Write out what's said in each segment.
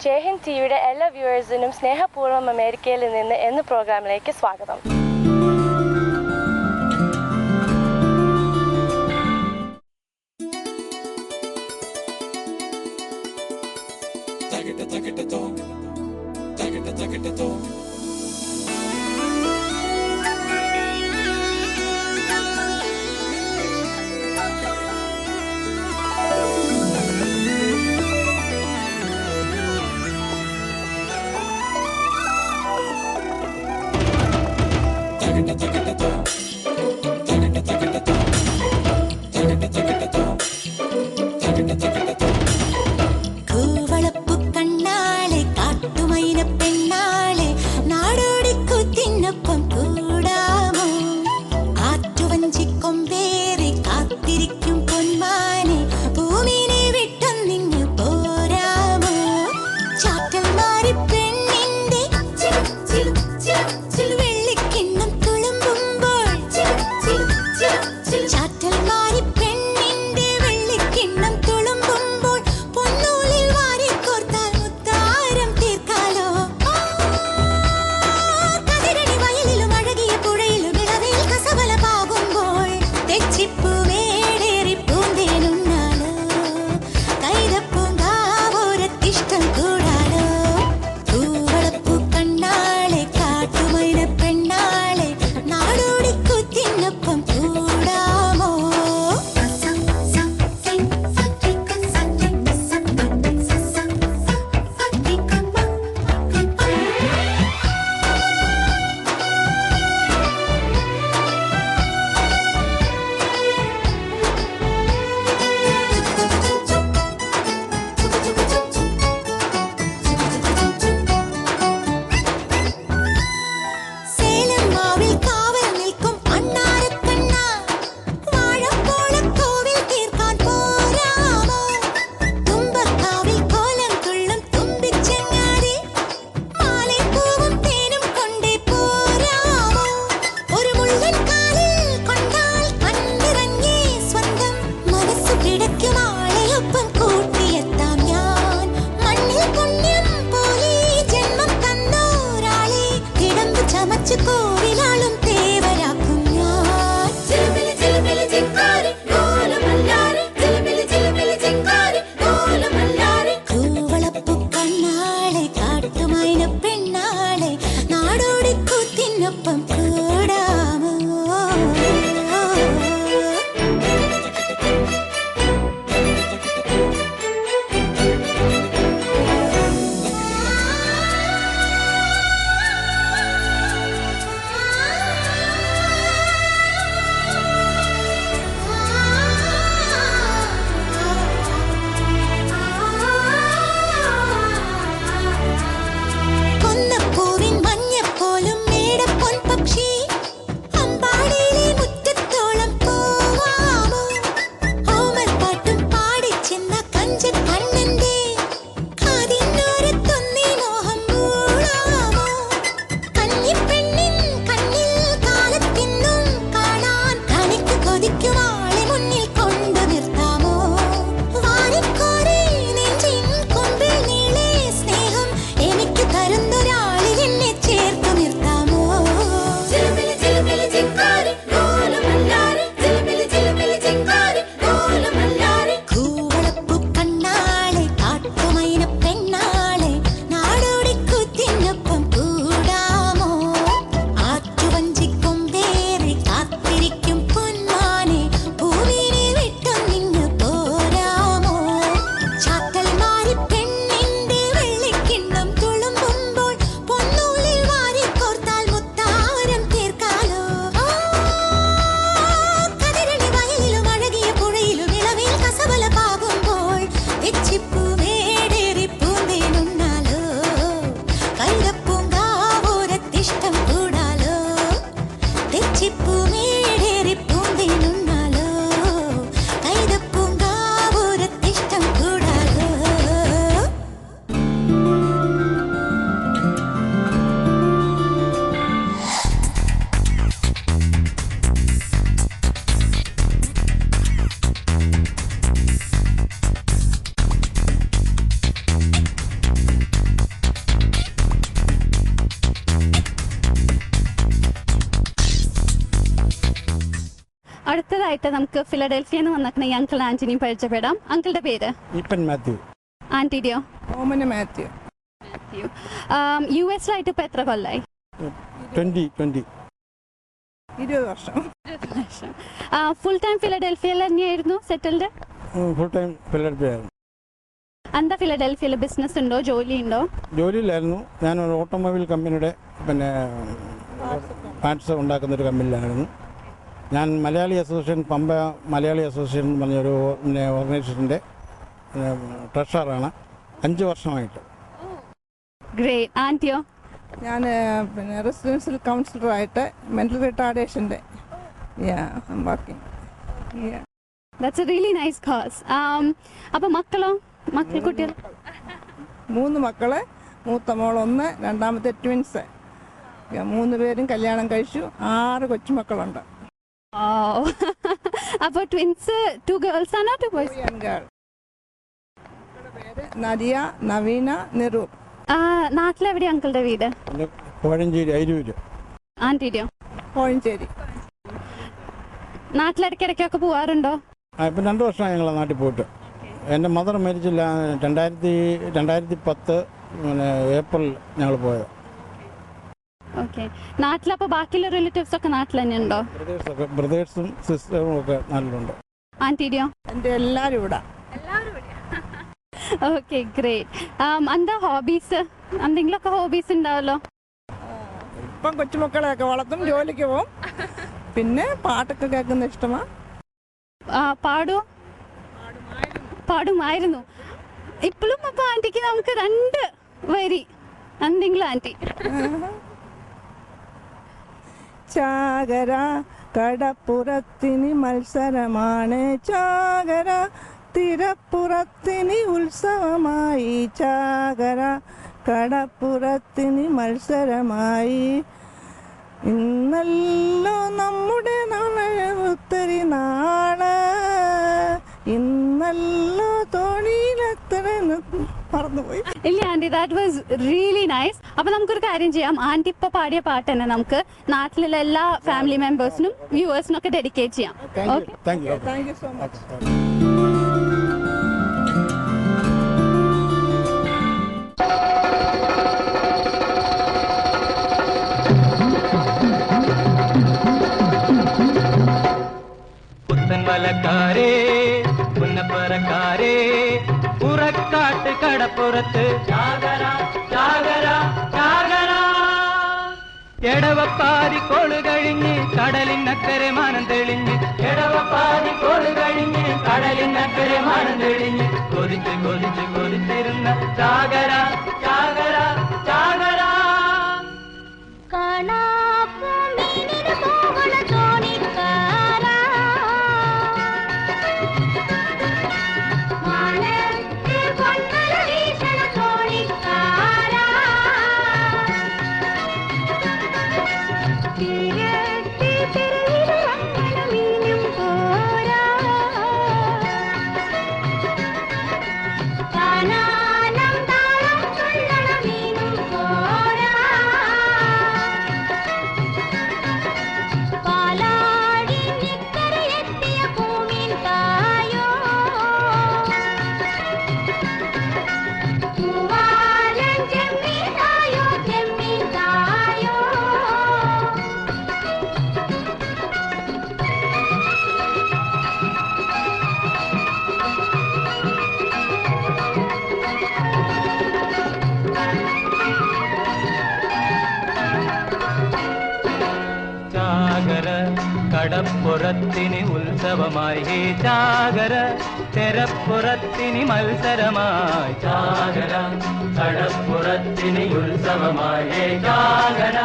ജയ്ഹിന്ദ് ടിവിയുടെ എല്ലാ വ്യൂവേഴ്സിനും സ്നേഹപൂർവ്വം അമേരിക്കയിൽ നിന്ന് എന്ന പ്രോഗ്രാമിലേക്ക് സ്വാഗതം. കൈതപ്പൂങ്കാവൂരത്തിഷ്ടം കൂടാലോ തെച്ചിപ്പൂ മേടേറി പൂന്തിനുണ്ണാലോ കൈതപ്പൂങ്കാവൂരത്തിഷ്ടം കൂടാലോ. അടുത്തതായിട്ട് നമുക്ക് ഫിലഡൽഫിയെന്ന് വന്നിട്ട് അങ്കിൾ ആന്റണിയും പരിചയപ്പെടാം. അങ്കിളുടെ പേര്? ഈപ്പൻ മാത്യു. ആന്റിയുടെയോ? ഓമന മാത്യു. US-ലായിട്ട് ഇപ്പൊ എത്ര കൊല്ലായി? 20 വർഷം. ഫുൾ ടൈം ഫിലഡൽഫിയയിൽ തന്നെയായിരുന്നു സെറ്റിൽഡ്? Full time ഫിലഡൽഫിയായിരുന്നു. എന്താ ഫിലഡൽഫിയയിൽ ബിസിനസ് ഉണ്ടോ, ജോലി ഉണ്ടോ? ജോലിയിലായിരുന്നു. ഞാനൊരു ഓട്ടോമൊബൈൽ കമ്പനിയുടെ പാർട്സ് ഉണ്ടാക്കുന്നൊരു കമ്പനിയിലായിരുന്നു. ഞാൻ മലയാളി അസോസിയേഷൻ, പമ്പ മലയാളി അസോസിയേഷൻ എന്ന് പറഞ്ഞൊരു ഓർഗനൈസേഷൻ്റെ ട്രഷറാണ് 5 വർഷമായിട്ട്. ഗ്രേറ്റ്. ആന്റിയോ? ഞാൻ റെസിഡൻഷ്യൽ കൗൺസിലറായിട്ട് മെൻ്റൽ റിട്ടാർഡേഷൻ്റെ working. That's a really nice cause. അപ്പോൾ മക്കളോ? കുട്ടികൾ? 3 മക്കള്. മൂത്ത മോൾ 1, രണ്ടാമത്തെ ട്വിൻസ്. 3 പേരും കല്യാണം കഴിച്ചു. 6 കൊച്ചുമക്കളുണ്ട്. അപ്പോൾ ട്വിൻസ് 2 ഗേൾസ് ആണോ 2 ബോയ്സ്? ഗേൾ. പേര് നദിയ, നവീന, നിറു. നാട്ടിലെവിടെ അങ്കിളുടെ വീട്? കോഴഞ്ചേരി, അയിരൂര്. ആന്റിയുടെയോ? കോഴഞ്ചേരി. നാട്ടിലിടയ്ക്കിടയ്ക്കൊക്കെ പോവാറുണ്ടോ? ഇപ്പം 2 വർഷമായി ഞങ്ങളെ നാട്ടിൽ പോയിട്ട്. എൻ്റെ മദർ മരിച്ചില്ല 2010 ഏപ്രിൽ ഞങ്ങൾ പോയത്. ഓക്കെ. നാട്ടിലപ്പോൾ ബാക്കിയുള്ള റിലേറ്റീവ്സ് ഒക്കെ നാട്ടിൽ തന്നെ ഉണ്ടോ? ബ്രദേഴ്സും സിസ്റ്ററും ഒക്കെ നാട്ടിലുണ്ട്. ആന്റിയുടെയോ? എൻ്റെ എല്ലാവരും ഇവിടെ. Okay, great. എന്താ ഹോബീസ്? എന്തെങ്കിലുമൊക്കെ ഹോബീസ് ഉണ്ടാവല്ലോ. ഇപ്പം കൊച്ചുമക്കളെയൊക്കെ വളർത്തും, ജോലിക്ക് പോവും. പിന്നെ പാട്ടൊക്കെ കേൾക്കുന്ന ഇഷ്ടമാണ്. പാടുമായിരുന്നു. ഇപ്പോഴും അപ്പോൾ ആന്റിക്ക് നമുക്ക് 2 വരി എന്തെങ്കിലും ആന്റി? ചാകര കടപ്പുറത്തിന് മത്സരമാണ്, ചാകര തിരപ്പുറത്തിന് ഉത്സവമായി, ചാകര കടപ്പുറത്തിന് മത്സരമായി. ഇന്നല്ലോ നമ്മുടെ ഒത്തിരി നാള്, ഇന്നല്ലോ തോണിയിലെത്ര മറന്നുപോയി. ഇല്ല aunty, that was really nice. അപ്പൊ നമുക്കൊരു കാര്യം ചെയ്യാം. ആന്റി ഇപ്പൊ പാടിയ പാട്ട് തന്നെ നമുക്ക് നാട്ടിലുള്ള എല്ലാ ഫാമിലി മെമ്പേഴ്സിനും വ്യൂവേഴ്സിനും ഒക്കെ ഡെഡിക്കേറ്റ് ചെയ്യാം. Okay, thank you so much. പുത്തൻവലക്കാരേ, പുന്നപ്പറക്കാരേ, പുറക്കാട്ട് കടപ്പുറത്ത് ചാകര ചാകര ചാകര. എടവപ്പാതി കോള് കഴിഞ്ഞ് കടലിനക്കരെ മാനം തെളിഞ്ഞ്, എടവപ്പാതി കോള് കഴിഞ്ഞ് കടലിനക്കരെ മാനം തെളിഞ്ഞ്, കൊതിച്ച് കൊതിച്ച് കൊതിച്ചിരുന്ന ചാകര ചാകര ചാകര. കടപ്പുറത്തിന് ഉത്സവമായി, ചാകര തെരപ്പുറത്തിനി മത്സരമായി ചാകര കടപ്പുറത്തിനി ഉത്സവമായി ചാകര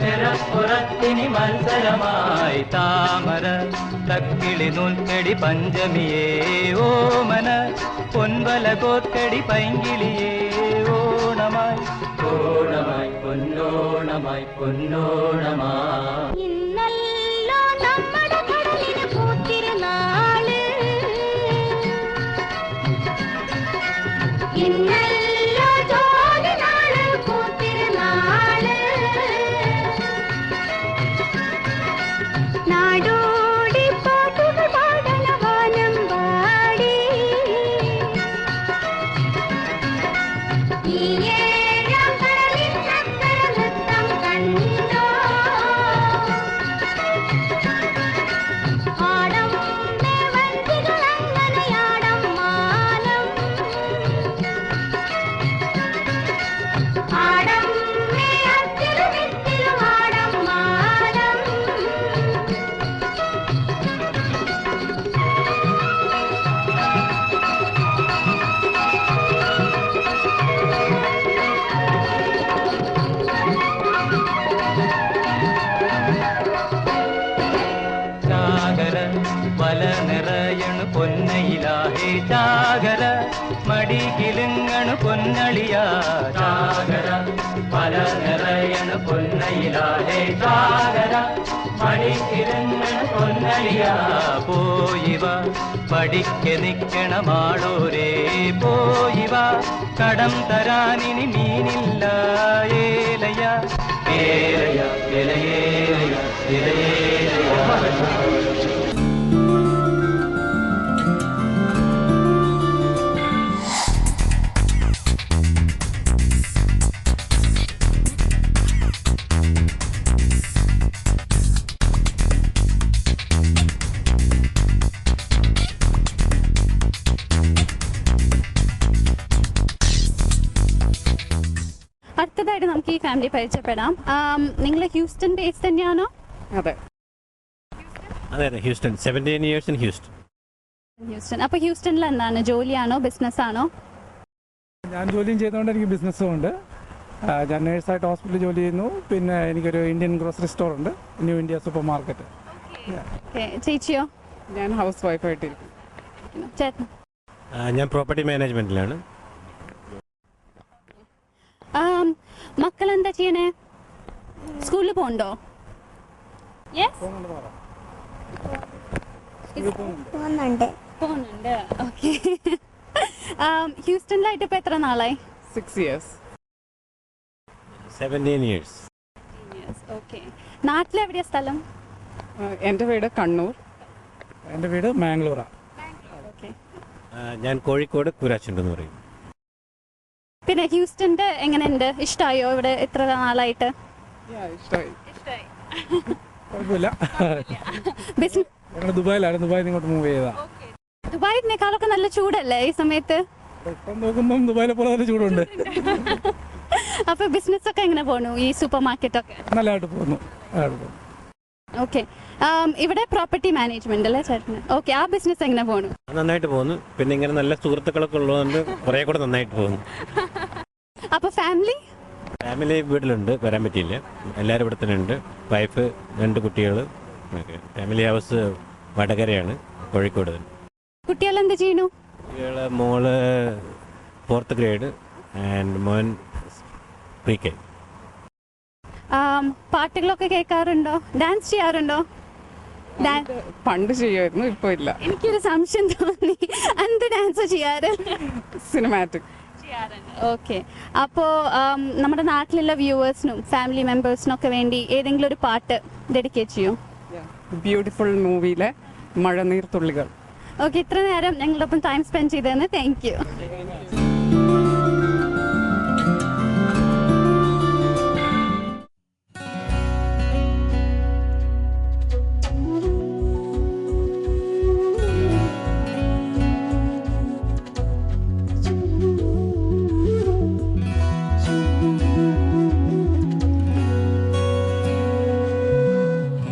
തെരപ്പുറത്തിനി മത്സരമായി താമര തക്കിളി നൂൽക്കടി പഞ്ചമിയേ ഓമന പൊൻവല കോർക്കടി പൈങ്കിളിയേ ഓണമായി ഓണമായി പൊന്നോണമായി പൊന്നോണമായി ഇന്നല്ലോ നമ്മുടെ കടലിന് പൂത്തിരുന്നാള് ഇന്നല്ലോ ജോലിനാള് പൂത്തിരുന്നാള് നാടോടി പാട്ടുകൾ പാടണ വാനം പാടി ഈ ഏഴാം കടലിൻ അക്കര നൃത്തം കണ്ടോ ആടം വഞ്ചികൾ അങ്ങനെയാടം മാനം ആടം അത്തിലും വിത്തിലും ആടം മാനം ചാകര വല നിറയണു പൊന്നയിലാഹേ ചാകര മടികിലുങ്ങണു പൊന്നളിയാ ചാകര വല നിറയണു പൊന്നയിലാഹേ ചാകര മടികിലുങ്ങണു പൊന്നളിയാ പോയിവ പഠിക്ക നിക്കണമാളോരേ പോയിവ കടം തരാനിനി മീനില്ല ഏലയ ഏലയ ഇലയേലയ ഇലയേലയ അടുത്തതായിട്ട് നമുക്ക് ഈ ഫാമിലി പരിചയപ്പെടാം. നിങ്ങൾ ഹ്യൂസ്റ്റൺ ബേസ് തന്നെയാണോ? അതെ. അതെ അതെ, Houston. 17 years in Houston. Houston. അപ്പോൾ ഹ്യൂസ്റ്റണിൽ എന്താണ്, ജോലിയാണോ ബിസിനസ് ആണോ? ഞാൻ ജോലിയും ചെയ്തുകൊണ്ട് എനിക്ക് ബിസിനസ്സും ഉണ്ട്. ഞാൻ നേഴ്സായിട്ട് ഹോസ്പിറ്റലിൽ ജോലി ചെയ്യുന്നു. പിന്നെ എനിക്കൊരു ഇന്ത്യൻ ഗ്രോസറി സ്റ്റോർ ഉണ്ട്, ന്യൂ ഇന്ത്യ സൂപ്പർ മാർക്കറ്റ്. ചേച്ചിയോ? ഞാൻ ഹൗസ് വൈഫായിട്ടിരിക്കും. ചേട്ടൻ? ഞാൻ പ്രോപ്പർട്ടി മാനേജ്മെന്റിലാണ്. മക്കൾ എന്താ ചെയ്യണേ? സ്കൂളിൽ പോകണ്ടോ? പോകുന്നുണ്ട്. ഓക്കെ. ഹ്യൂസ്റ്റണിലായിട്ട് ഇപ്പൊ എത്ര നാളായി? 6 years. 17 years. ഓക്കെ. നാട്ടിലെവിടെയാ സ്ഥലം? എൻ്റെ വീട് കണ്ണൂർ. എൻ്റെ വീട് മാംഗ്ലൂരാണ്. ഓക്കെ. ഞാൻ കോഴിക്കോട് കൂരാച്ചുണ്ടെന്ന് പറയും. പിന്നെ ഹ്യൂസ്റ്റണിന്റെ എങ്ങനെയുണ്ട്? ഇഷ്ടമായോ ഇവിടെ എത്ര നാളായിട്ട്? ഇഷ്ടമായി. കുഴപ്പമില്ല. ബിസിനസ് ഞങ്ങൾ ദുബായിലായിരുന്നു. ദുബായിൽ ഇങ്ങോട്ട് മൂവ് ചെയ്താ. ദുബായിനേക്കാളൊക്കെ നല്ല ചൂടല്ലേ ഈ സമയത്ത്? ഇപ്പം നോക്കുമ്പം ദുബായിലെ പോലെ നല്ല ചൂടുണ്ട്. അപ്പൊ ബിസിനസ് ഒക്കെ എങ്ങനെ പോണു, ഈ സൂപ്പർ മാർക്കറ്റ് ഒക്കെ? നല്ലതായിട്ട് പോകുന്നു. ഓക്കെ. ഇവിടെ പ്രോപ്പർട്ടി മാനേജ്മെന്റ് അല്ലേ ചേട്ടന്? ഓക്കെ. ആ ബിസിനസ് എങ്ങനെ പോണു? നന്നായിട്ട് പോകുന്നു. പിന്നെ ഇങ്ങനെ നല്ല സുഹൃത്തുക്കളൊക്കെ ഉള്ളതുകൊണ്ട് കുറെ കൂടെ നന്നായിട്ട് പോകുന്നു. അപ്പൊ ഫാമിലി വീട്ടിലുണ്ട്, വരാൻ പറ്റിയില്ല. എല്ലാവരും ഇവിടെ തന്നെ ഉണ്ട്. വൈഫ്, 2 കുട്ടികൾ. ഫാമിലി ഹൗസ് വടകരയാണ്, കോഴിക്കോട് തന്നെ. കുട്ടികൾ എന്ത് ചെയ്യണു? കുട്ടികൾ മോള് 4th grade ആൻഡ് മോൻ pre-K. പാട്ടുകളൊക്കെ കേൾക്കാറുണ്ടോ? ഡാൻസ് ചെയ്യാറുണ്ടോ? പണ്ട് ചെയ്യുമായിരുന്നു, ഇപ്പൊ ഇല്ല. എനിക്കൊരു സംശയം തോന്നി, എന്ത് ഡാൻസ് ചെയ്യാറ്? സിനിമാറ്റിക്. ഓക്കെ. അപ്പോൾ നമ്മുടെ നാട്ടിലുള്ള വ്യൂവേഴ്സിനും ഫാമിലി മെമ്പേഴ്സിനും ഒക്കെ വേണ്ടി ഏതെങ്കിലും ഒരു പാട്ട് ഡെഡിക്കേറ്റ് ചെയ്യും? ബ്യൂട്ടിഫുൾ മൂവിയിലെ മഴനീർ തുള്ളികൾ. ഓക്കെ. ഇത്ര നേരം ഞങ്ങളോടൊപ്പം ടൈം സ്പെൻഡ് ചെയ്തതിന് താങ്ക് യു.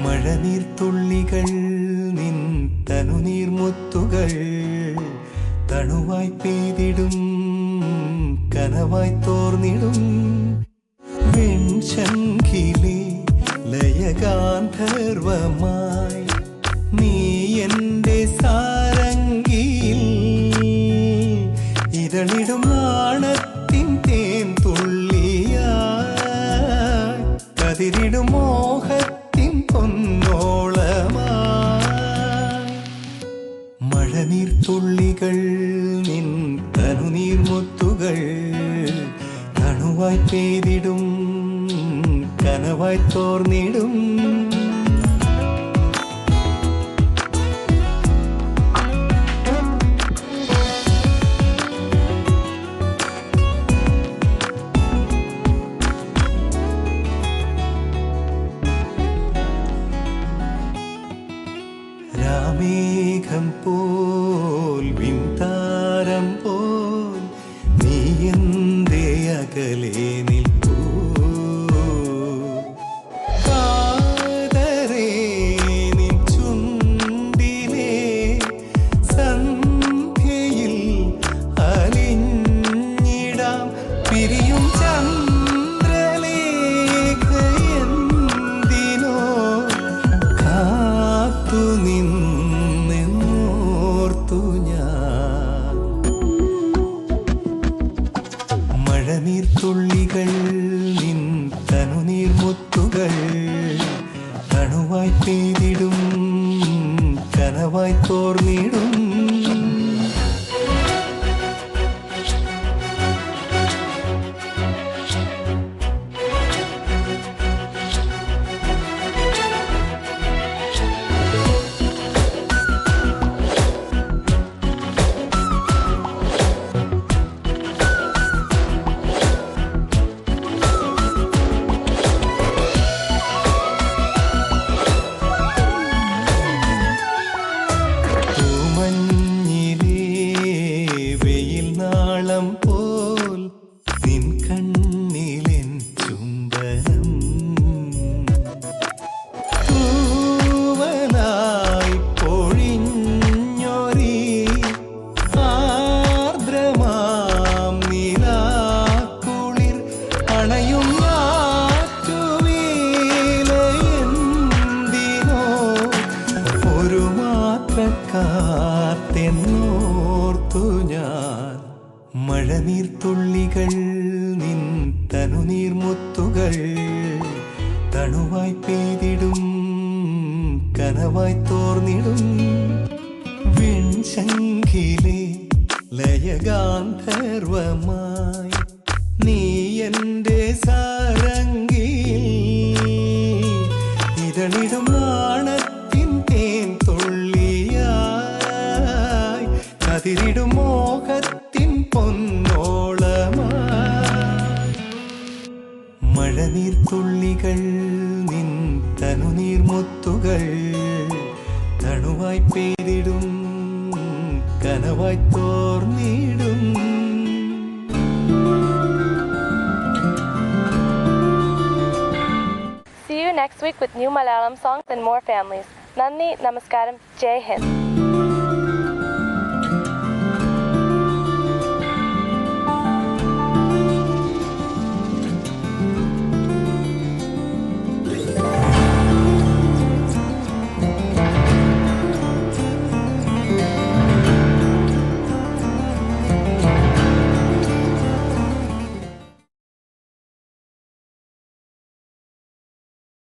മഴനീർത്തുള്ളികൾ നിൻ തനുനീർമുത്തുകൾ വെൺശംഖിലെ ലയഗാന്ധർവമായി നീ എൻ്റെ സാരംഗിയിൽ ഇതളിടും നാണത്തിൻ തേൻ തുള്ളിയായി കതിരിടും മോഹത്തിൻ പൊന്നോളമായി മഴനീർത്തുള്ളികൾ നിൻ തനുനീർമുത്തുകൾ തണുവായി പെയ്തിടും കനവായി തോർന്നിടും രാമേഘം പോൽ വിൻതാരം പോൽ നീ എന്തേ അകലെ നിൽപ്പൂ കാതരേ നിൻ ചുണ്ടിലെ സന്ധ്യയിൽ അലിഞ്ഞിടാം പിരിയും ചന്ദ്രലേഖയെന്തിനോ കാത്തു നിന്നോർത്തു ഞാൻ മഴനീർത്തുള്ളികൾ നിൻ തനുനീർമുത്തുകൾ തണുവായി പെയ്തിടും കനവായി തോർന്നിടും പൂമഞ്ഞിലേ വെയിൽ നാളം പോൽ നിൻ കണ്ണിലെൻ ചുംബനം തൂവനായി പൊഴിഞ്ഞൊരീ ആർദ്രമാം നിലാക്കുളിർ അണയും ഞാറ്റുവേലയെന്തിനോ ഒരു മാത്രക്കാത്തെന്നോർത്തു ഞാൻ മഴനീർത്തുള്ളികൾ നിൻ തനുനീർമുത്തുകൾ തണുവായി പെയ്തിടും കനവായി തോർന്നിടും വെൺശംഖിലെ ലയഗാന്ധർവമായി നീ എൻ്റെ സാരംഗിയിൽ ഇതളിടും നാണത്തിൻ തേൻ തുള്ളിയായി കതിരിടും മോഹത്തിൻ പൊന്നോളമായി മഴനീർത്തുള്ളികൾ നിൻ തനുനീർമുത്തുകൾ തണുവായി പെയ്തിടും കനവായി തോർന്നിടും See you next week with new Malayalam songs and more families. Nandi, Namaskaram, Jai Hind.